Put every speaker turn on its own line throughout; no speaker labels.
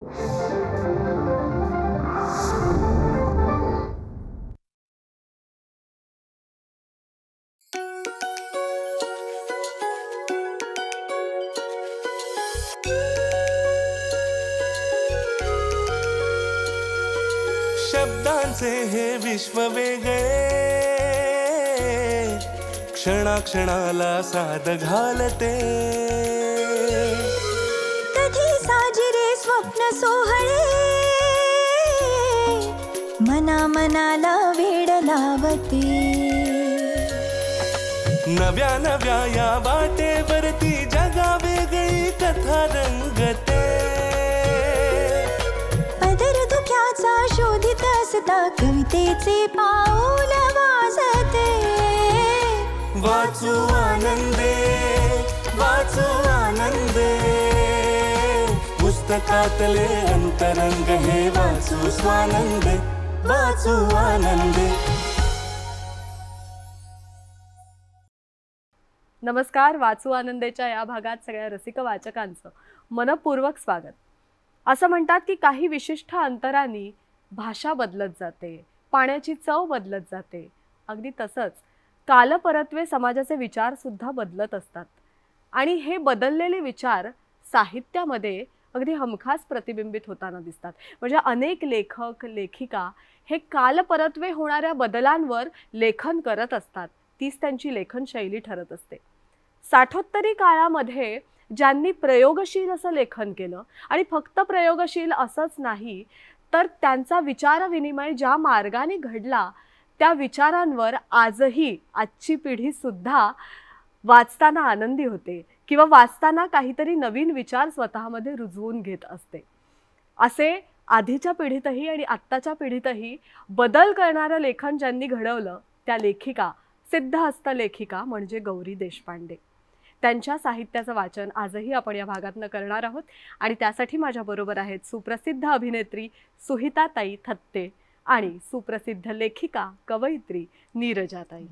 शब्दांचे हे विश्व वेगळे, क्षणाक्षणाला साद घालते.
कधी साजिरे स्वप्न सोहळे, मना मनाला वेड लावते.
नव्या नव्या या वाटेवरती जगा वेगळी कथा रंगते.
पदर धुक्याचा शोधित असता कवितेचे पाऊल वाजते.
वाचू आनंदे, वाचू आनंदे, पुस्तकातले अंतरंग हे वाचू स्वानंदे, वाचू आनंदे.
नमस्कार. वाचू आनंदेच्या या भागात सगळ्या रसिक वाचकांचं मनपूर्वक स्वागत. असं म्हणतात की काही विशिष्ट अंतरांनी भाषा बदलत जाते, पाण्याची चव बदलत जाते. अगदी तसंच कालपरत्वे समाजाचे विचार सुद्धा बदलत असतात आणि हे बदललेले विचार साहित्यामध्ये अगदी हमखास प्रतिबिंबित होताना दिसतात. म्हणजे अनेक लेखक लेखिका हे कालपरत्वे होणाऱ्या बदलांवर लेखन करत असतात. तीच त्यांची लेखन शैली ठरत असते. साठोत्तरी काळामध्ये ज्यांनी प्रयोगशील असं लेखन केलं आणि फक्त प्रयोगशील असंच नाही तर त्यांचा विचार विनिमय ज्या मार्गाने घडला त्या विचारांवर आजही आजची पिढी सुद्धा वाचताना आनंदी होते किंवा वाचताना काहीतरी नवीन विचार स्वतःमध्ये रुजवून घेत असते. असे आधीच्या पिढीतही आणि आत्ताच्या पिढीतही बदल करणारं लेखन ज्यांनी घडवलं त्या लेखिका, सिद्धहस्त लेखिका म्हणजे गौरी देशपांडे. त्यांच्या साहित्याचं वाचन आजही आपण या भागातनं करणार आहोत आणि त्यासाठी माझ्याबरोबर आहेत सुप्रसिद्ध अभिनेत्री सुहिताताई थत्ते आणि सुप्रसिद्ध लेखिका कवयित्री नीरजाताई.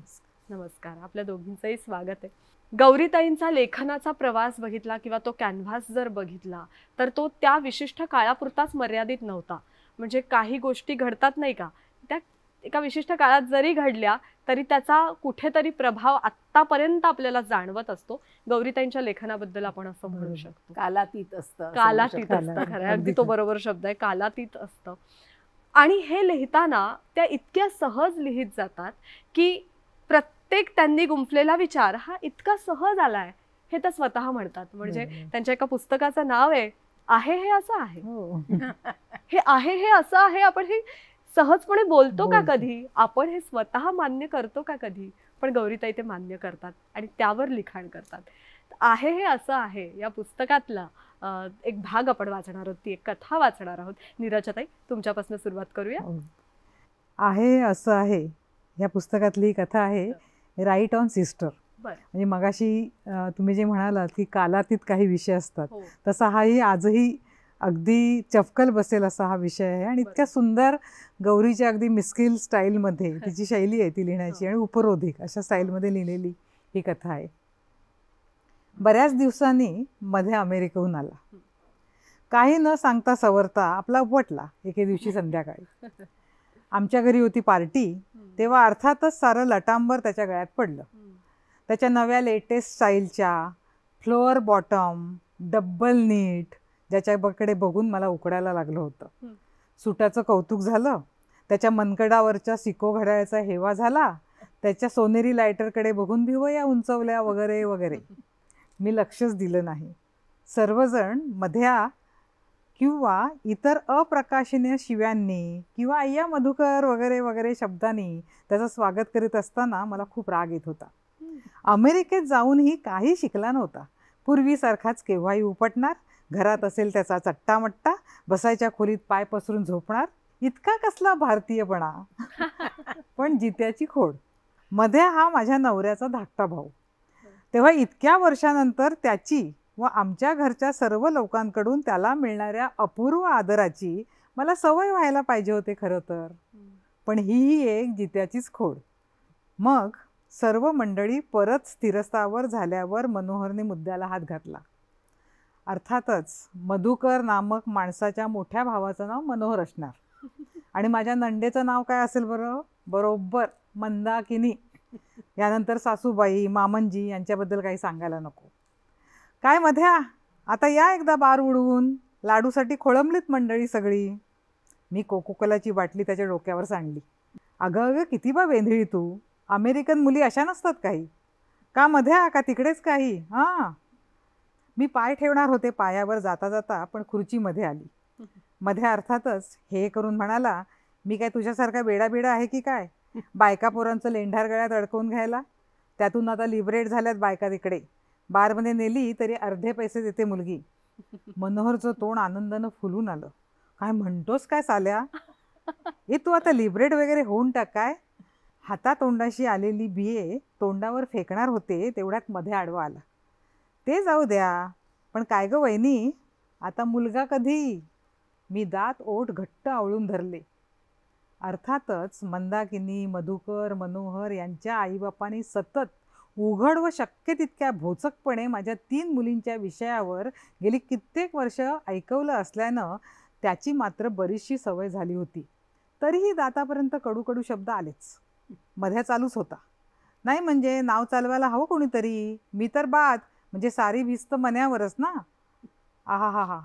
नमस्कार. आपल्या दोघींचंही स्वागत आहे. गौरीताईंचा लेखनाचा प्रवास बघितला किंवा तो कॅनव्हास जर बघितला तर तो त्या विशिष्ट काळापुरताच मर्यादित नव्हता. म्हणजे काही गोष्टी घडतात नाही का, त्या एका विशिष्ट काळात जरी घडल्या तरी त्याचा कुठेतरी प्रभाव आत्तापर्यंत आपल्याला जाणवत असतो. गौरीताईंच्या लेखनाबद्दल आपण असं म्हणू शकतो
कालातीत असतं.
कालातीत असतं. खरं अगदी तो बरोबर शब्द आहे, कालातीत असतं. आणि हे लिहिताना त्या इतक्या सहज लिहित जातात की प्रत्येक त्यांनी गुंफलेला विचार हा इतका सहज आलाय हे त्या स्वतः म्हणतात. म्हणजे त्यांच्या एका पुस्तकाचं नाव आहे हे असं आहे. हे आहे हे असं आहे. आपण हे सहजपणे बोलतो का कधी? आपण हे स्वतः मान्य करतो का कधी? पण गौरीताई ते मान्य करतात आणि त्यावर लिखाण करतात. आहे हे असं आहे या पुस्तकातला एक भाग आपण वाचणार आहोत, ती एक कथा वाचणार आहोत. नीरजाताई, तुमच्यापासून सुरुवात करूया.
आहे असं आहे या पुस्तकातली कथा आहे राईट ऑन सिस्टर. म्हणजे मगाशी तुम्ही जे म्हणालात की कालातीत काही विषय असतात, तसा हाही आजही अगदी चपकल बसेल असा हा विषय आहे. आणि इतक्या सुंदर गौरीच्या अगदी मिस्किल स्टाईलमध्ये तिची शैली आहे ती लिहिण्याची आणि उपरोधिक अशा स्टाईलमध्ये लिहिलेली ही कथा आहे. बऱ्याच दिवसांनी मध्ये अमेरिकेहून आला. काही न सांगता सवरता आपला उपटला एके दिवशी संध्याकाळी. आमच्या घरी होती पार्टी, तेव्हा अर्थातच सारं लटांबर त्याच्या गळ्यात पडलं. त्याच्या नव्या लेटेस्ट स्टाईलच्या फ्लोअर बॉटम डब्बल नीट ज्याच्याकडे बघून मला उकडायला लागलं होतं. सुटाचं कौतुक झालं, त्याच्या मनकडावरच्या सिको घड्याळाचा हेवा झाला, त्याच्या सोनेरी लायटरकडे बघून भिवया उंचवल्या वगैरे वगैरे. मी लक्षच दिलं नाही. सर्वजण मध्या किंवा इतर अप्रकाशनीय शिव्यांनी किंवा अय्या मधुकर वगैरे वगैरे शब्दांनी त्याचं स्वागत करीत असताना मला खूप राग येत होता. अमेरिकेत जाऊनही काही शिकला नव्हता. पूर्वीसारखाच केव्हाही उपटणार, घरात असेल त्याचा चट्टामट्टा, बसायच्या खोलीत पाय पसरून झोपणार. इतका कसला भारतीयपणा. पण जित्याची खोड. मध्ये हा माझ्या नवऱ्याचा धाकटा भाऊ. तेव्हा इतक्या वर्षानंतर त्याची व आमच्या घरच्या सर्व लोकांकडून त्याला मिळणाऱ्या अपूर्व आदराची मला सवय व्हायला पाहिजे होते खरं तर. पण ही एक जित्याचीच खोड. मग सर्व मंडळी परत स्थिरस्थावर झाल्यावर मनोहरने मुद्द्याला हात घातला. अर्थातच मधुकर नामक माणसाच्या मोठ्या भावाचं नाव मनोहर असणार. आणि माझ्या नंडेचं नाव काय असेल बरं? बरोबर मंदाकिनी. यानंतर सासूबाई, मामनजी यांच्याबद्दल काही सांगायला नको. काय मध्या, आता या एकदा बार उडवून. लाडूसाठी खोळंबलीत मंडळी सगळी. मी कोकोकोलाची बाटली त्याच्या डोक्यावर सांडली. अगं अगं किती बा वेंधळी तू. अमेरिकन मुली अशा नसतात काही. का मध्या, का तिकडेच काही? हां. मी पाय ठेवणार होते पायावर जाता जाता, पण खुर्चीमध्ये आली. मध्या अर्थातच हे करून म्हणाला, मी काय तुझ्यासारखा बेडा आहे की काय, बायका पोरांचं लेंढार गळ्यात अडकवून घ्यायला? त्यातून आता लिबरेट झाल्यात बायका तिकडे. बारमध्ये नेली तरी अर्धे पैसे देते मुलगी. मनोहरचं तोंड आनंदानं फुलून आलं. काय म्हणतोस काय साल्या? तू आता लिबरेट वगैरे होऊन टाक काय? हातातोंडाशी आलेली बिये तोंडावर फेकणार होते तेवढ्यात मध्ये आडवा आला. ते जाऊ द्या, पण काय गं वहिनी, आता मुलगा कधी? मी दात ओठ घट्ट आवळून धरले. अर्थातच मंदाकिनी, मधुकर, मनोहर यांच्या आईबापांनी सतत उघड व शक्य तितक्या भोचकपणे माझ्या 3 मुलींच्या विषयावर गेली कित्येक वर्ष ऐकवलं असल्यानं त्याची मात्र बरीचशी सवय झाली होती. तरीही दातापर्यंत कडू शब्द आलेच. मध्या चालूच होता. नाही म्हणजे नाव चालवायला हवं कोणीतरी. मी तर बाद, म्हणजे सारी भिस्त मन्यावरच ना. आहा हा हा,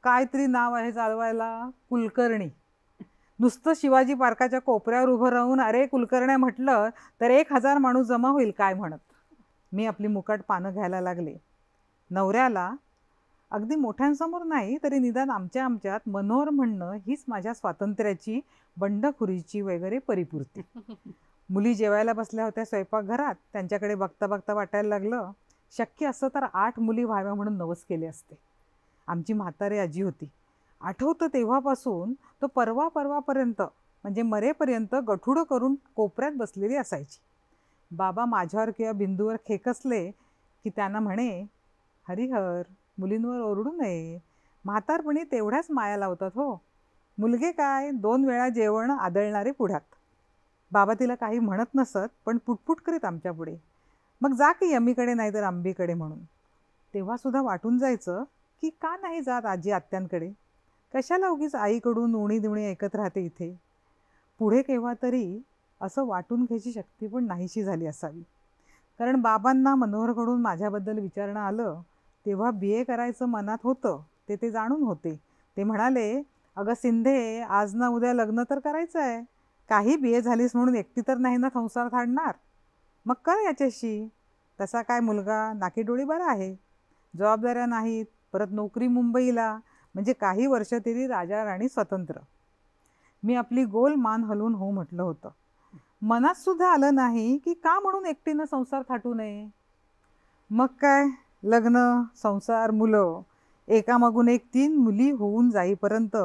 काहीतरी नाव आहे चालवायला. कुलकर्णी. नुसतं शिवाजी पार्काच्या कोपऱ्यावर उभं राहून अरे कुलकर्ण्या म्हटलं तर 1000 माणूस जमा होईल काय म्हणत. मी आपली मुकाट पानं घ्यायला लागले. नवऱ्याला अगदी मोठ्यांसमोर नाही तरी निदान आमच्यात मनोहर म्हणणं हीच माझ्या स्वातंत्र्याची, बंडखुरीची वगैरे परिपूर्ती. मुली जेवायला बसल्या होत्या स्वयंपाकघरात. त्यांच्याकडे बघता बघता वाटायला लागलं शक्य असतं तर 8 मुली व्हाव्या म्हणून नवस केले असते. आमची म्हातारी आजी होती. आठवतं तेव्हापासून तो परवापर्यंत म्हणजे मरेपर्यंत गठुडं करून कोपऱ्यात बसलेली असायची. बाबा माझ्यावर किंवा बिंदूवर खेकसले की त्यांना म्हणे, हरिहर मुलींवर ओरडू नये. म्हातारपणी तेवढ्याच माया लावतात हो. मुलगे काय 2 वेळा जेवण आदळणारे पुढ्यात. बाबा तिला काही म्हणत नसत, पण पुटपुट करीत आमच्या पुढे, मग जा की यमीकडे नाही तर आंबीकडे म्हणून. तेव्हासुद्धा वाटून जायचं की का नाही जात आजी आत्यांकडे. कशाला उगीच आईकडून उणी दिवणी ऐकत राहते इथे. पुढे केव्हा तरी असं वाटून घ्यायची शक्ती पण नाहीशी झाली असावी. कारण बाबांना मनोहरकडून माझ्याबद्दल विचारणं आलं तेव्हा BA करायचं मनात होतं ते जाणून होते. ते म्हणाले, अगं सिंधे, आज ना उद्या लग्न तर करायचं आहे. काही BA झालीस म्हणून एकटी तर नाही ना संसार थाडणार. मग कर याच्याशी. तसा काय मुलगा नाकीडोळी बरा आहे. जबाबदाऱ्या नाहीत, परत नोकरी मुंबईला, म्हणजे काही वर्ष तरी राजा राणी स्वतंत्र. मी आपली गोल मान हलवून हो म्हटलं होतं. मनात सुद्धा आलं नाही की का म्हणून एकटीनं संसार थाटू नये. मग काय लग्न, संसार, मुलं, एकामागून एक 3 मुली होऊन जाईपर्यंत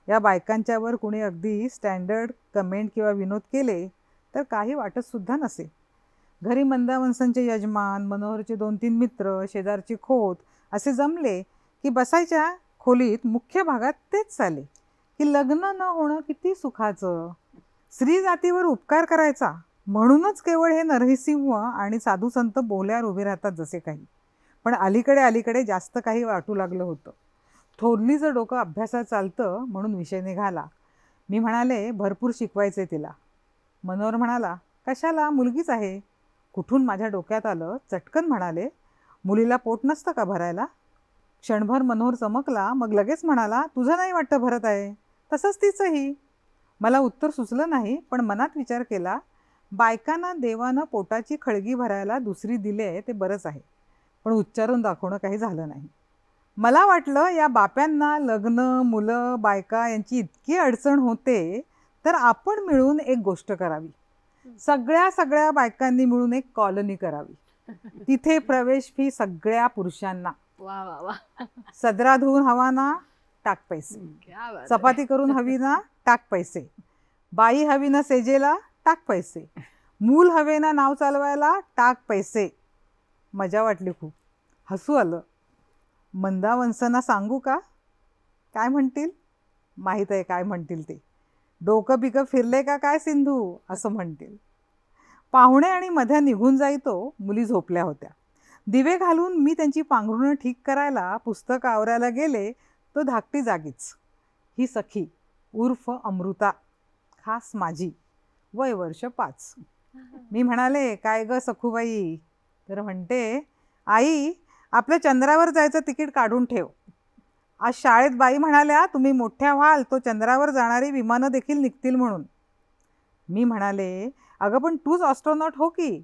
या बायकांच्यावर कुणी अगदी स्टँडर्ड कमेंट किंवा विनोद केले तर काही वाटत सुद्धा नसे. घरी मंदावंसांचे यजमान, मनोहरचे 2-3 मित्र, शेजारची खोत असे जमले की बसायच्या खोलीत मुख्य भागात तेच चाले की लग्न न होणं किती सुखाचं. स्त्री जातीवर उपकार करायचा म्हणूनच केवळ हे नरसिंह आणि साधू संत बोल्यावर उभे राहतात जसे काही. पण अलीकडे जास्त काही वाटू लागलं होतं. थोरलीचं डोकं अभ्यासात चालतं म्हणून विषय निघाला. मी म्हणाले, भरपूर शिकवायचे तिला. मनोहर म्हणाला, कशाला, मुलगीच आहे. कुठून माझ्या डोक्यात आलं. चटकन म्हणाले, मुलीला पोट नसतं का भरायला. क्षणभर मनोहर चमकला, मग लगेच म्हणाला, तुझं नाही वाटतं भरत आहे. तसंच तिचंही. मला उत्तर सुचलं नाही, पण मनात विचार केला, बायकांना देवानं पोटाची खळगी भरायला दुसरी दिले ते बरंच आहे. पण उच्चारून दाखवणं काही झालं नाही. मला वाटलं या बाप्यांना लग्न, मुलं, बायका यांची इतकी अडचण होते तर आपण मिळून एक गोष्ट करावी. सगळ्या बायकांनी मिळून एक कॉलनी करावी. तिथे प्रवेश फी सगळ्या पुरुषांना.
वा वा वा.
सदरा धुवून हवा ना, टाक पैसे. चपाती करून हवी ना, टाक पैसे. बाई हवी ना सेजेला, टाक पैसे. मूल हवे ना नाव चालवायला, टाक पैसे. मजा वाटली खूप. हसू आलं. मंदावंसांना सांगू का? काय म्हणतील? माहीत आहे काय म्हणतील ते. डोकं बिकं फिरले का काय सिंधू असं म्हणतील. पाहुणे आणि मध्या निघून जाई तो मुली झोपल्या होत्या. दिवे घालून मी त्यांची पांघरुणं ठीक करायला पुस्तक आवरायला गेले तो धाकटी जागीच. ही सखी उर्फ अमृता, खास माझी, वय वर्ष 5. मी म्हणाले, काय ग सखूबाई? तर म्हणते, आई आपलं चंद्रावर जायचं तिकीट काढून ठेव. आज शाळेत बाई म्हणाल्या तुम्ही मोठ्या व्हाल तो चंद्रावर जाणारी विमानं देखील निघतील म्हणून. मी म्हणाले, अगं पण तूच ॲस्ट्रॉनॉट हो की,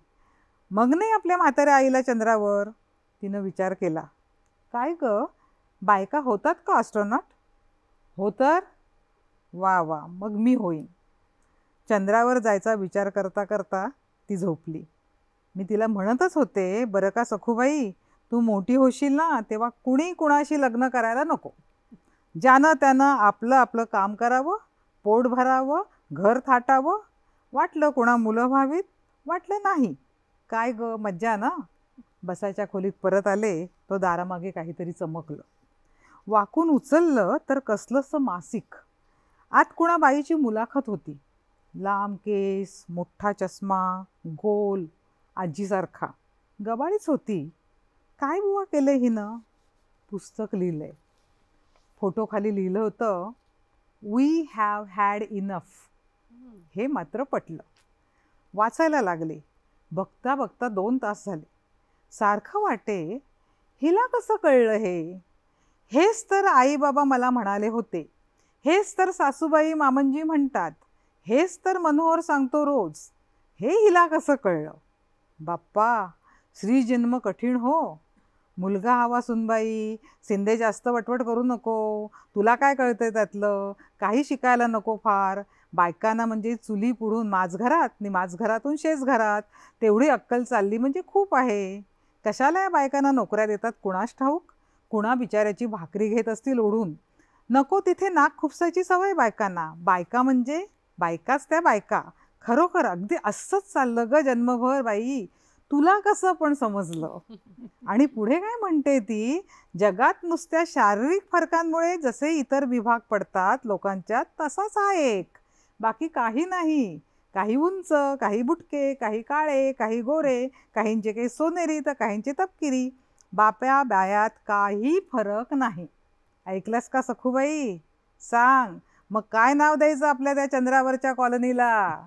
मग नाही आपल्या म्हाताऱ्या आईला चंद्रावर? तिनं विचार केला. काय ग, बायका होतात का ॲस्ट्रॉनॉट? हो तर वा वा, मग मी होईन. चंद्रावर जायचा विचार करता करता ती झोपली. मी तिला म्हणतच होते, बरं का सखूबाई, तू मोठी होशील ना तेव्हा कुणी कुणाशी लग्न करायला नको. ज्यानं त्यानं आपलं आपलं काम करावं, पोट भरावं, घर थाटावं. वाटलं कुणा मुलं व्हावीत, वाटलं नाही. काय ग मज्जा ना. बसायच्या खोलीत परत आले तो दारामागे काहीतरी चमकलं. वाकून उचललं तर कसलंसं मासिक. आत कुणा बाईची मुलाखत होती. लांब केस, मोठा चष्मा, गोल, आजीसारखा. गबाळीच होती. काय बुवा केलंय हिनं? पुस्तक लिहिलंय. फोटोखाली लिहिलं होतं, वी हॅव हॅड इनफ. हे मात्र पटलं. वाचायला लागले. बघता बघता 2 तास झाले. सारखं वाटे, हिला कसं कळलं हे? हेच तर आई बाबा मला म्हणाले होते. हेच तर सासूबाई मामनजी म्हणतात. हेच तर मनोहर सांगतो रोज. हे हिला कसं कळलं? बाप्पा, श्री जन्म कठीण हो. मुलगा हवा सुनबाई, शिंदे जास्त वटवट करू नको. तुला काय कळतंय त्यातलं? काही शिकायला नको फार. बायकांना म्हणजे चुली पुढून माझघरात आणि माझघरातून शेजघरात. तेवढी अक्कल चालली म्हणजे खूप आहे. कशाला या बायकांना नोकऱ्या देतात कुणास ठाऊक? कुणा बिचाऱ्याची भाकरी घेत असतील ओढून. नको तिथे नाक खुपसायची सवय बायकांना. बायका म्हणजे बायकाच त्या बायका. खरोखर अगदी असंच चाललं ग जन्मभर बाई. तुला कसं पण समजलं? आणि पुढे काय म्हणते ती, जगात नुसत्या शारीरिक फरकांमुळे जसे इतर विभाग पडतात लोकांच्यात तसाच हा एक. बाकी काही नाही. काही उंच, काही बुटके, काही काळे, काही गोरे, काहींचे काही सोनेरी तर काहींचे तपकिरी. बाप्या बायात काही फरक नाही. ऐकलंस का सखूबाई? सांग मग काय नाव द्यायचं आपल्या त्या चंद्रावरच्या कॉलनीला?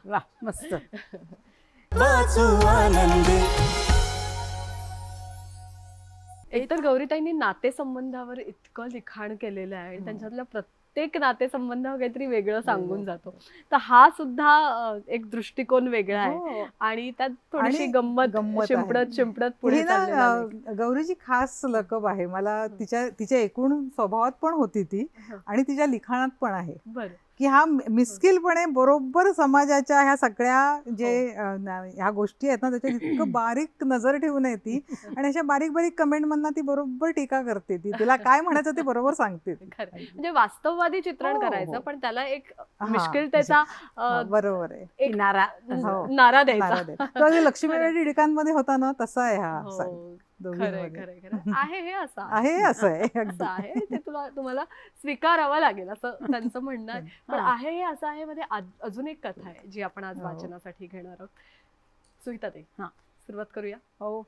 वा, मस्त.
वाचू आनंदे.
एकतर गौरीताईंनी नातेसंबंधावर इतकं लिखाण केलेलं आहे आणि त्यांच्यातल्या प्रत्येक नातेसंबंधावर काहीतरी वेगळं सांगून जातो. तर हा सुद्धा एक दृष्टिकोन वेगळा आहे आणि त्यात थोडीशी गंमत शिंपडत शिंपडत पुढे चाललेलं.
गौरीची खास लकब आहे मला. तिच्या एकूण स्वभावात पण होती ती आणि तिच्या लिखाणात पण आहे.
बरं,
की हा मिस्किलपणे बरोबर समाजाच्या ह्या सगळ्या जे ह्या गोष्टी आहेत ना त्याच्यात इतकं बारीक नजर ठेवून येते आणि अशा बारीक बारीक कमेंटमधनं ती बरोबर टीका करते. ती तिला काय म्हणायचं ते बरोबर सांगते.
म्हणजे वास्तववादी चित्रण करायचं पण त्याला एक मिश्किलतेचा
बरोबर आहे
एक नारा द्यायचा.
तो लक्ष्मीबाई टिळकांमध्ये होता ना तसा आहे हा.
आहे हे असं आहे ते तुम्हाला स्वीकारावं लागेल असं त्यांचं म्हणणं आहे. पण आहे हे असं आहे मध्ये अजून एक कथा आहे जी आपण आज वाचनासाठी घेणार आहोत. सुविता ताई, सुरुवात करूया.
हो.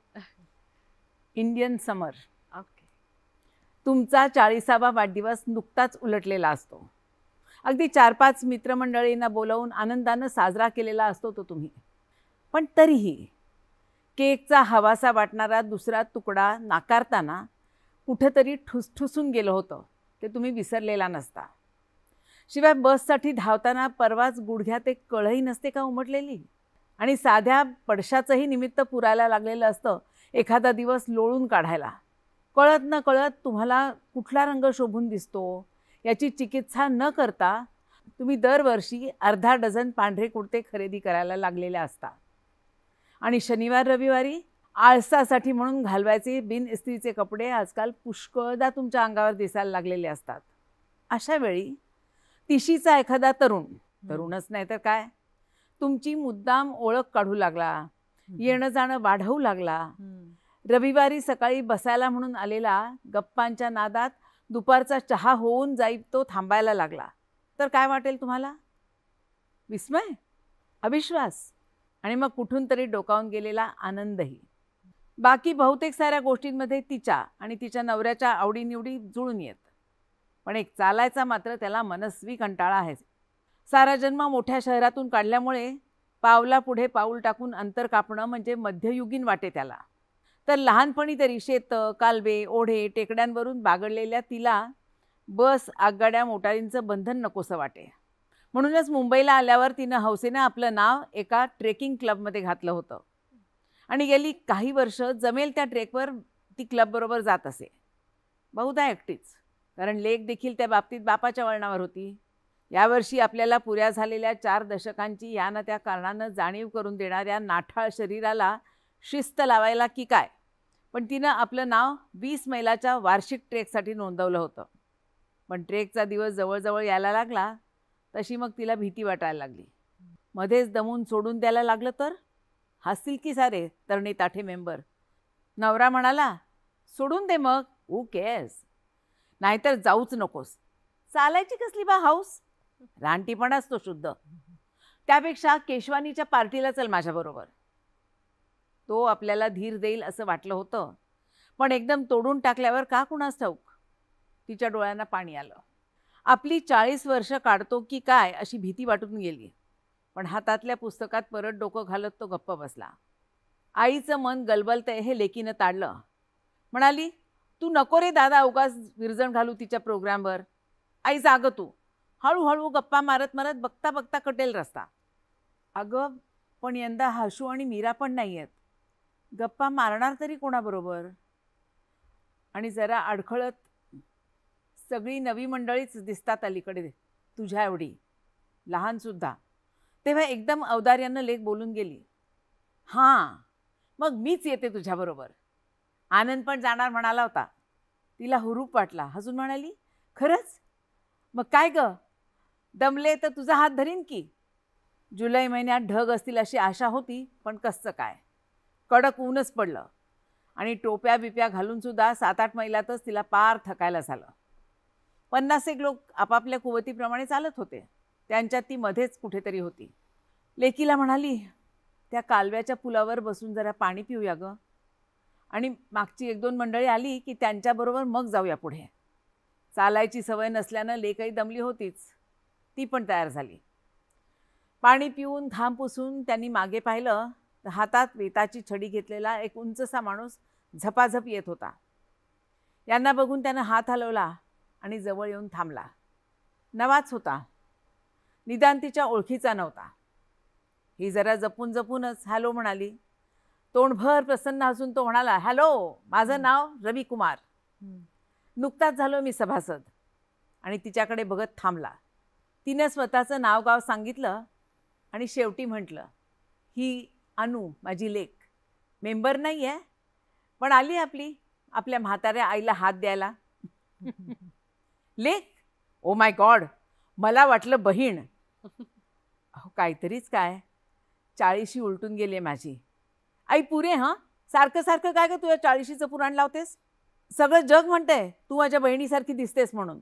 इंडियन समर.
ओके.
तुमचा 40वा वाढदिवस नुकताच उलटलेला असतो. अगदी 4-5 मित्रमंडळींना बोलावून आनंदानं साजरा केलेला असतो तो तुम्ही. पण तरीही केकचा हवासा वाटणारा दुसरा तुकडा नाकारताना कुठेतरी ठुसठुसून गेलं होतं ते तुम्ही विसरलेला नसता. शिवाय बससाठी धावताना परवाच गुडघ्यात एक कळही नसते का उमटलेली आणि साध्या पडशाचंही निमित्त पुरायला लागलेलं असतं एखादा दिवस लोळून काढायला. कळत न कळत तुम्हाला कुठला रंग शोभून दिसतो याची चिकित्सा न करता तुम्ही दरवर्षी अर्धा डझन पांढरे कुर्ते खरेदी करायला लागलेले असता. आणि शनिवार रविवारी आळसासाठी म्हणून घालवायचे बिन इस्त्रीचे कपडे आजकाल पुष्कळदा तुमच्या अंगावर दिसायला लागलेले असतात. अशा वेळी तिशीचा एखादा तरुणच नाही तर काय तुमची मुद्दाम ओळख काढू लागला, येणं जाणं वाढवू लागला. रविवारी सकाळी बसायला म्हणून आलेला गप्पांच्या नादात दुपारचा चहा होऊन जाई तो थांबायला लागला तर काय वाटेल तुम्हाला? विस्मय? अविश्वास? आणि मग कुठून तरी डोकावून गेलेला आनंदही. बाकी बहुतेक साऱ्या गोष्टींमध्ये तिच्या आणि तिच्या नवऱ्याच्या आवडीनिवडी जुळून येत. पण एक चालायचा मात्र त्याला मनस्वी कंटाळा आहे. सारा जन्म मोठ्या शहरातून काढल्यामुळे पावला पुढे पाऊल टाकून अंतर कापणं म्हणजे मध्ययुगीन वाटे त्याला. तर लहानपणी तरी शेतं, कालवे, ओढे, टेकड्यांवरून बागडलेल्या तिला बस, आगगाड्या, मोटारींचं बंधन नकोसं वाटे. म्हणूनच मुंबईला आल्यावर तिनं हौसेनं आपलं नाव एका ट्रेकिंग क्लबमध्ये घातलं होतं आणि गेली काही वर्ष जमेल त्या ट्रेकवर ती क्लबबरोबर जात असे. बहुधा एकटीच, कारण लेक देखील त्या बाबतीत बापाच्या वळणावर होती. यावर्षी आपल्याला पुऱ्या झालेल्या 4 दशकांची या ना त्या कारणानं जाणीव करून देणाऱ्या नाठाळ शरीराला शिस्त लावायला की काय, पण तिनं आपलं नाव 20 मैलाच्या वार्षिक ट्रेकसाठी नोंदवलं होतं. पण ट्रेकचा दिवस जवळजवळ यायला लागला तशी मग तिला भीती वाटायला लागली. मध्येच दमून सोडून द्यायला लागलं तर हसतील की सारे तरणे ताठे मेंबर. नवरा म्हणाला, सोडून दे मग, हू केअर्स, नाहीतर जाऊच नकोस. चालायची कसली बा हाऊस, रानटीपणाच तो शुद्ध. त्यापेक्षा केशवानीच्या पार्टीला चल माझ्याबरोबर. तो आपल्याला धीर देईल असं वाटलं होतं, पण एकदम तोडून टाकल्यावर का कुणास ठाऊक तिच्या डोळ्यांना पाणी आलं. आपली 40 वर्ष काढतो की काय अशी भीती वाटून गेली. पण हातातल्या पुस्तकात परत डोकं घालत तो गप्प बसला. आईचं मन गलबलतंय हे लेकीनं ताडलं. म्हणाली, तू नको रे दादा उगाच विरजण घालू तिच्या प्रोग्रामवर. आई जाग तू, हळूहळू गप्पा मारत मारत बघता बघता कटेल रस्ता. अगं पण यंदा हशू आणि मीरा पण नाही आहेत. गप्पा मारणार तरी कोणाबरोबर. आणि जरा अडखळत, सगळी नवी मंडळीच दिसतात अलीकडे तुझ्या एवढी, लहानसुद्धा. तेव्हा एकदम औदार्यानं लेक बोलून गेली, हां मग मीच येते तुझ्याबरोबर. आनंद पण जाणार म्हणाला होता. तिला हुरूप वाटला. हसून म्हणाली, खरंच? मग काय ग, दमले तर तुझा हात धरीन की. जुलै महिन्यात ढग असतील अशी आशा होती, पण कसं काय, कडक ऊनच पडलं आणि टोप्या बिप्या घालूनसुद्धा 7-8 मैलातच तिला पार थकायला झालं. 50 एक लोक आपापल्या कुवतीप्रमाणे चालत होते. त्यांच्यात ती मध्येच कुठेतरी होती. लेकीला म्हणाली, त्या कालव्याच्या पुलावर बसून जरा पाणी पिऊया गं. आणि मागची 1-2 मंडळी आली की त्यांच्याबरोबर मग जाऊया पुढे. चालायची सवय नसल्यानं लेकही दमली होतीच. ती पण तयार झाली. पाणी पिऊन घाम पुसून त्यांनी मागे पाहिलं तर हातात वेताची छडी घेतलेला एक उंचसा माणूस झपाझप येत होता. यांना बघून त्यानं हात हलवला आणि जवळ येऊन थांबला. नवाच होता, निदान तिच्या ओळखीचा नव्हता. ही जरा जपून जपूनच हॅलो म्हणाली. तोंडभर प्रसन्न हसून तो म्हणाला, हॅलो, माझं नाव रवी कुमार. नुकताच झालो मी सभासद. आणि तिच्याकडे बघत थांबला. तिनं स्वतःचं नाव गाव सांगितलं आणि शेवटी म्हटलं, ही अनु माझी लेक. मेंबर नाही आहे, पण आली आपल्या म्हाताऱ्या आईला हात द्यायला. लेक? ओ माय गॉड, मला वाटलं बहीण. अहो काहीतरीच काय, 40शी उलटून गेली माझी. आई पुरे, हां सारखं सारखं काय ग तुझ्या 40शीचं पुराण लावतेस? सगळं जग म्हणतंय तू माझ्या बहिणीसारखी दिसतेस म्हणून.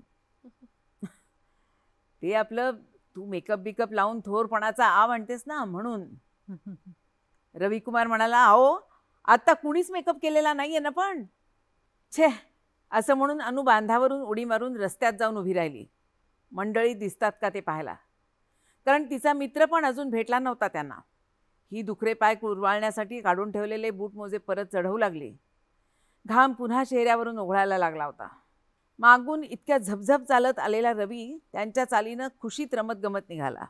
ते आपलं तू मेकअप बिकअप लावून थोरपणाचा आ म्हणतेस ना म्हणून. रविकुमार म्हणाला, अहो आता कुणीच मेकअप केलेला नाही आहे ना. पण छे, असं म्हणून अनु बांधावरून उडी मारून रस्त्यात जाऊन उभी राहिली. मंडळी दिसतात का ते पाहायला, कारण तिचा मित्र पण अजून भेटला नव्हता त्यांना. ही दुखरे पाय कुरवाळण्यासाठी काढून ठेवलेले बूट मोजे परत चढवू लागली. घाम पुन्हा चेहऱ्यावरून ओघळायला लागला होता. मागून इतक्या झपझप चालत आलेला रवी त्यांच्या चालीनं खुशीत रमत गमत निघाला.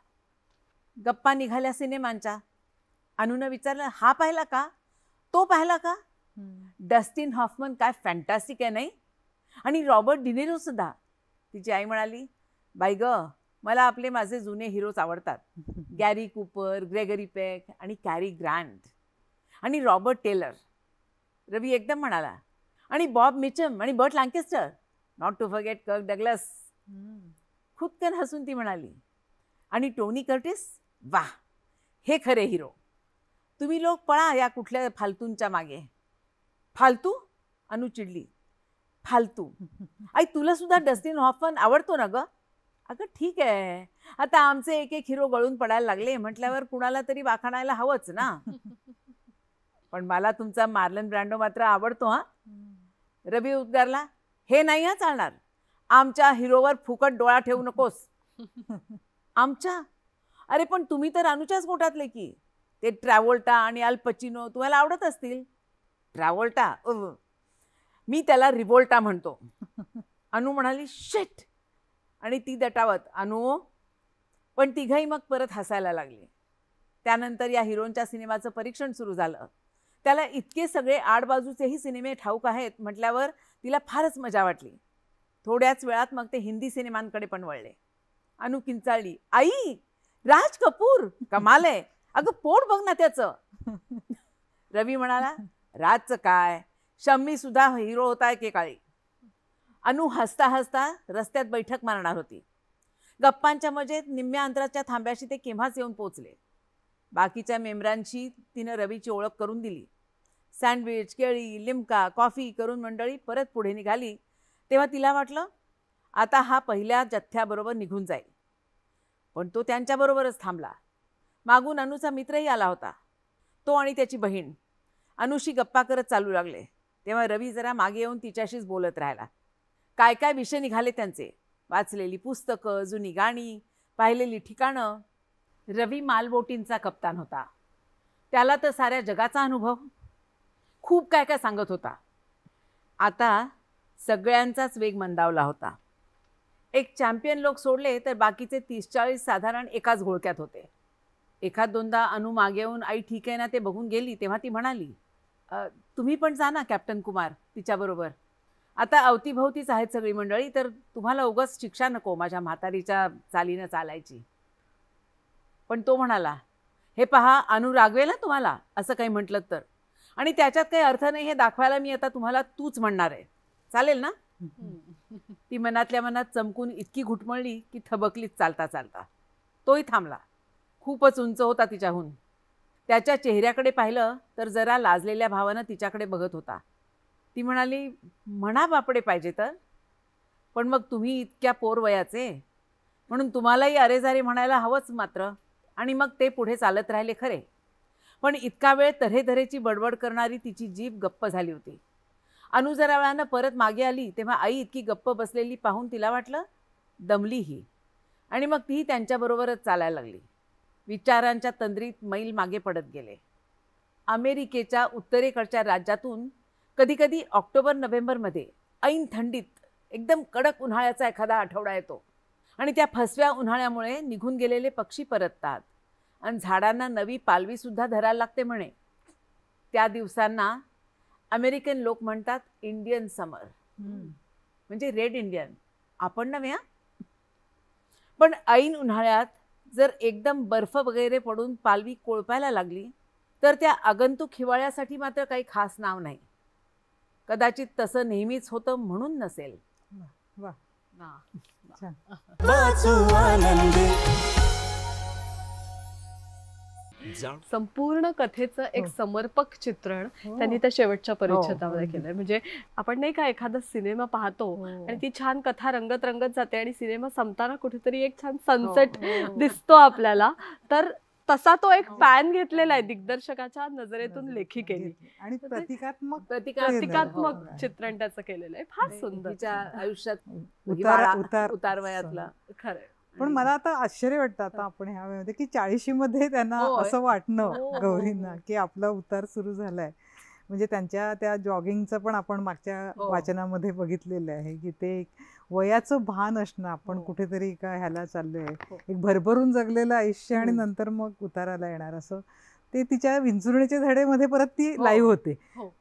गप्पा निघाल्या सिनेमांच्या. अनुनं विचारलं, हा पाहिला का, तो पाहिला का? डस्टिन हॉफमन काय फॅन्टॅस्टिक आहे नाही, आणि रॉबर्ट डिनिरो सुद्धा. तिची आई म्हणाली, बाई ग, मला आपले माझे जुने हिरोज आवडतात. गॅरी कूपर, ग्रेगरी पेक आणि कॅरी ग्रँट आणि रॉबर्ट टेलर. रवी एकदम म्हणाला, आणि बॉब मिचम आणि Burt Lancaster, not to forget Kirk Douglas. खुदकन हसून ती म्हणाली, आणि टोनी कर्टिस, वाह, हे खरे हिरो. तुम्ही लोक पळा या कुठल्या फालतूंच्या मागे. फालतू? अनु चिडली. फालतू? आई तुला सुद्धा डस्टिन हॉफमन आवडतो ना ग? अगं ठीक आहे, आता आमचे एक एक हिरो गळून पडायला लागले म्हटल्यावर कुणाला तरी वाखाणायला हवंच ना. पण मला तुमचा मार्लन ब्रँडो मात्र आवडतो हा. रवी उद्गारला, हे नाही हा चालणार. आमच्या हिरोवर फुकट डोळा ठेवू नकोस. आमच्या? अरे पण तुम्ही तर अनुच्याच गोटातले की. ते ट्रॅव्होल्टा आणि अल पचिनो तुम्हाला आवडत असतील. ट्रॅव्होल्टा? मी त्याला रिव्होल्टा म्हणतो. अनु म्हणाली, शिट. आणि ती दटावत, अनु. पण तिघही मग परत हसायला लागली. त्यानंतर या हिरोंच्या सिनेमाचं परीक्षण सुरू झालं. त्याला इतके सगळे आडबाजूचेही सिनेमे ठाऊक आहेत म्हटल्यावर तिला फारच मजा वाटली. थोड्याच वेळात मग ते हिंदी सिनेमांकडे पण वळले. अनु किंचाळली, आई, राज कपूर, कमाल आहे. अगं पोट बघ ना त्याचं. रवी म्हणाला, राजचं काय, शम्मी सुद्धा हिरो होता एकेकाळी. अनु हसता हसता रस्त्यात बैठक मारणार होती. गप्पांच्या मजेत निम्म्या अंतराच्या थांब्याशी ते केव्हाच येऊन पोचले. बाकीच्या मेंबरांशी तिनं रवीची ओळख करून दिली. सँडविच, केळी, लिमका, कॉफी करून मंडळी परत पुढे निघाली तेव्हा तिला वाटलं आता हा पहिल्या जथ्याबरोबर निघून जाईल. पण तो त्यांच्याबरोबरच थांबला. मागून अनुचा मित्रही आला होता. तो आणि त्याची बहीण अनुशी गप्पा करत चालू लागले. तेव्हा रवी जरा मागे येऊन तिच्याशीच बोलत राहिला. काय काय विषय निघाले त्यांचे. वाचलेली पुस्तकं, जुनी गाणी, पाहिलेली ठिकाणं. रवी मालबोटींचा कप्तान होता. त्याला तर साऱ्या जगाचा अनुभव. खूप काय काय सांगत होता. आता सगळ्यांचाच वेग मंदावला होता. एक चॅम्पियन लोक सोडले तर बाकीचे 30-40 साधारण एकाच घोळक्यात होते. एखाद दोनदा अनु मागे येऊन आई ठीक आहे ना ते बघून गेली तेव्हा ती म्हणाली, तुम्ही पण जा ना कॅप्टन कुमार तिच्याबरोबर. आता अवतीभवतीच आहेत सगळी मंडळी, तर तुम्हाला उगाच शिक्षा नको माझ्या म्हातारीच्या चालीनं चालायची. पण तो म्हणाला, हे पहा, अनु रागवेल ना तुम्हाला असं काही म्हटलं तर. आणि त्याच्यात काही अर्थ नाही हे दाखवायला मी आता तुम्हाला तूच म्हणणार आहे. चालेल ना? ती मनातल्या मनात चमकून इतकी घुटमळली की थबकलीच चालता चालता. तोही थांबला. खूपच उंच होता तिच्याहून. त्याच्या चेहऱ्याकडे पाहिलं तर जरा लाजलेल्या भावानं तिच्याकडे बघत होता. ती म्हणाली, म्हणा बापडे पाहिजे तर. पण मग तुम्ही इतक्या पोर वयाचे म्हणून तुम्हालाही अरेजारे म्हणायला हवंच मात्र. आणि मग ते पुढे चालत राहिले खरे. पण इतका वेळ तऱ्हेतऱ्हेची बडबड करणारी तिची जीभ गप्प झाली होती. अनु जरा वेळानं परत मागे आली तेव्हा आई इतकी गप्प बसलेली पाहून तिला वाटलं दमली ही. आणि मग तीही त्यांच्याबरोबरच चालायला लागली. विचारांच्या तंद्रीत मैल मागे पडत गेले. अमेरिकेच्या उत्तरेकडच्या राज्यातून कधीकधी ऑक्टोबर-नोव्हेंबरमध्ये ऐन थंडीत एकदम कडक उन्हाळ्याचा एखादा आठवडा येतो. आणि त्या फसव्या उन्हाळ्यामुळे निघून गेलेले पक्षी परततात आणि झाडांना नवी पालवीसुद्धा धरायला लागते म्हणे. त्या दिवसांना अमेरिकन लोक म्हणतात इंडियन समर, म्हणजे रेड इंडियन. आपण नव्हे. पण ऐन उन्हाळ्यात जर एकदम बर्फ वगैरे पडून पालवी कोळपायला लागली तर त्या आगंतुक हिवाळ्यासाठी मात्र काही खास नाव नाही. कदाचित तसं नेहमीच होतं म्हणून नसेल.
वा, छान.
वाचू आनंदी.
संपूर्ण कथेचं एक समर्पक चित्रण त्यांनी त्या शेवटच्या परिच्छेदामध्ये केलंय. म्हणजे आपण नाही का एखादा सिनेमा पाहतो आणि ती छान कथा रंगत रंगत जाते आणि सिनेमा संपताना कुठेतरी एक छान सनसेट दिसतो आपल्याला. तर तसा तो एक पॅन घेतलेला आहे दिग्दर्शकाच्या नजरेतून लेखिकेने
आणि प्रतिकात्मक
चित्रण त्याचं केलेलं आहे. फार सुंदर.
तिच्या आयुष्यात
उतार
वयातला
खरंय.
पण मला आता आश्चर्य वाटतं आता आपण ह्या वेळेमध्ये की 40 मध्ये त्यांना असं वाटणं गौरींना की आपला उतार सुरू झालाय. म्हणजे त्यांच्या त्या जॉगिंगचं पण आपण मागच्या वाचनामध्ये बघितलेलं आहे की ते वयाचं भान असणं, आपण कुठेतरी का ह्याला चाललोय, एक भरभरून जगलेलं आयुष्य आणि नंतर मग उताराला येणार असं ते तिच्या विंचुर्णीच्या धडेमध्ये परत ती लाईव्ह होते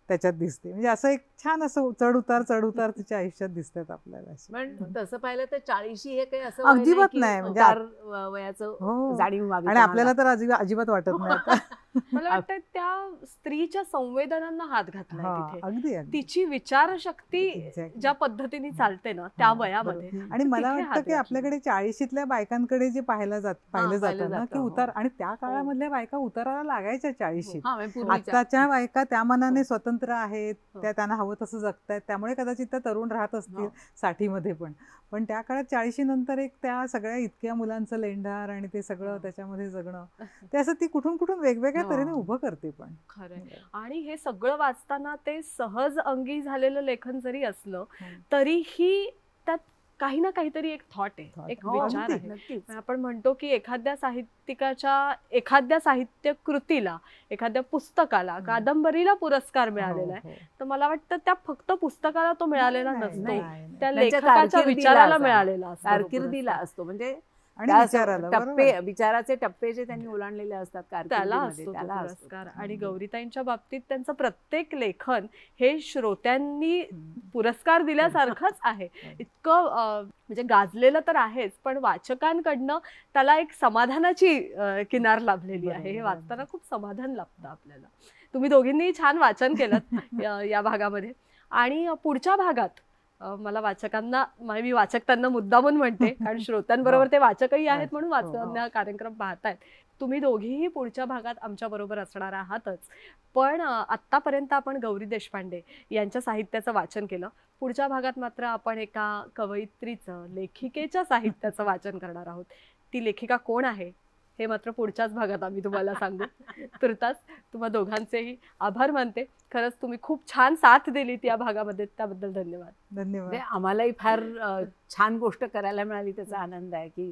त्याच्यात दिसते. म्हणजे असं एक छान असं चढ उतार तिच्या आयुष्यात दिसतात आपल्याला.
पण तसं पाहिलं तर 40 हे काही असं
अजिबात नाही म्हणजे
वयाचं जाणीव
आणि आपल्याला तर अजिबात वाटत नाही.
मला वाटतं त्या स्त्रीच्या संवेदनांना हात घातलाय
हा,
तिथे.
अगदी अगदी
तिची विचारशक्ती
Exactly.
ज्या पद्धतीने चालते ना त्या
हा,
वयामध्ये,
बरोबर. आणि मला
तिथे
वाटतं
हात
की
घातला.
आपल्याकडे 40शीतल्या बायकांकडे जे पाहिलं
पाहिलं
जातं ना की
जातं, हो.
उतार, आणि त्या काळामधल्या बायका उताराला लागायच्या 40शीत.
हा, म्हणजे पूर्वीच्या.
आताच्या बायका त्या मनाने
हो.
स्वतंत्र आहेत,
हो.
त्या त्यांना हवं तसं जगतायत, त्यामुळे कदाचित त्या तरुण राहत असतील
हो.
60मध्ये पण त्या काळात 40शी नंतर एक त्या सगळ्या इतक्या मुलांचं लेंडार आणि ते सगळं
हो.
त्याच्यामध्ये जगणं, ते असं ती कुठून कुठून वेगवेगळ्या
हो.
तऱ्हेने उभं करते पण.
खरंय. आणि हे सगळं वाचताना ते सहज अंगी झालेलं लेखन जरी असलं
हो.
तरीही त्यात काही ना काहीतरी एक थॉट आहे,
Thought.
एक
हो,
विचार
अगदी.
आहे.
नक्कीच.
आपण म्हणतो की एखाद्या साहित्यिकाच्या एखाद्या साहित्य कृतीला, एखाद्या पुस्तकाला, कादंबरीला पुरस्कार मिळालेला आहे,
हो, हो.
तर मला वाटतं त्या फक्त पुस्तकाला तो मिळालेला
नाही,
नसतो,
नाही, नाही.
त्या
त्यांच्या
लेखकाच्या
कारकिर्दीला
विचाराला
असा.
मिळालेला असतो तो
कारकिर्दीला
पुरस्कार.
असतो, म्हणजे
आणि
त्या
विचाराला
टप्पे,
बरोबर.
विचाराचे टप्पे जे त्यांनी ओलांडलेले असतात
त्याला
कारकिर्दीमध्ये,
असतो तो
त्याला असतो.
पुरस्कार. आणि गौरीताईंच्या बाबतीत त्यांचं प्रत्येक लेखन हे श्रोत्यांनी पुरस्कार दिल्यासारखंच आहे. इतकं म्हणजे गाजलेलं तर आहेच, पण वाचकांकडनं त्याला एक समाधानाची किनार लाभलेली आहे. हे
बरोबर.
वाचताना खूप समाधान लाभतं आपल्याला. तुम्ही दोघींनी छान वाचन केलं या भागामध्ये. आणि पुढच्या भागात मला वाचकांना, मी वाचक त्यांना मुद्दामून म्हणते कारण श्रोत्यांबरोबर ते वाचकही आहेत म्हणून वाचन कार्यक्रम पाहतायत. तुम्ही दोघीही पुढच्या भागात आमच्या बरोबर असणार आहातच, पण आत्तापर्यंत आपण गौरी देशपांडे यांच्या साहित्याचं वाचन केलं. पुढच्या भागात मात्र आपण एका कवयित्रीचं, लेखिकेच्या साहित्याचं वाचन करणार आहोत. ती लेखिका कोण आहे हे मात्र पुढच्याच भागात आम्ही तुम्हाला सांगू. तुर्तास तुम्हा दोघांचेही आभार मानते. खरंच तुम्ही खूप छान साथ दिलीत या भागामध्ये, त्याबद्दल धन्यवाद.
धन्यवाद.
म्हणजे आम्हालाही फार छान गोष्ट करायला मिळाली, त्याचा आनंद आहे की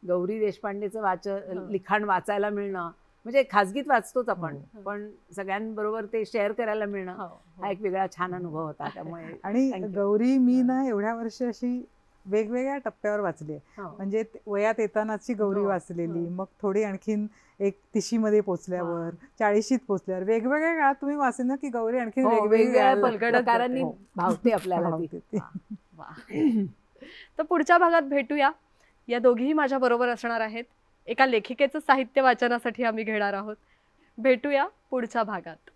गौरी देशपांडेचं लिखाण वाचायला मिळणं, म्हणजे खाजगीत वाचतोच आपण, पण सगळ्यांबरोबर ते शेअर करायला मिळणं हा एक वेगळा छान अनुभव होता. त्यामुळे
आणि
Thank you.
गौरी मी ना एवढ्या वर्ष अशी वेगवेगळ्या टप्प्यावर वाचली आहे.
हो.
म्हणजे वयात येतानाची गौरी
हो.
वाचलेली, मग थोडी आणखीन एक 30मध्ये पोचल्यावर, 40शीत पोचल्यावर, वेगवेगळ्या काळात तुम्ही वाचले ना की गौरी आणखीन
हो,
वेगवेगळ्या
वेगवेगळ्या प्रकारांनी
हो.
भावते आपल्याला ती.
भावते ती.
वा. तर पुढच्या भागात भेटूया. या दोघीही माझ्या बरोबर असणार आहेत. एका लेखिकेचं साहित्य वाचनासाठी आम्ही घेणार आहोत. भेटूया पुढच्या भागात.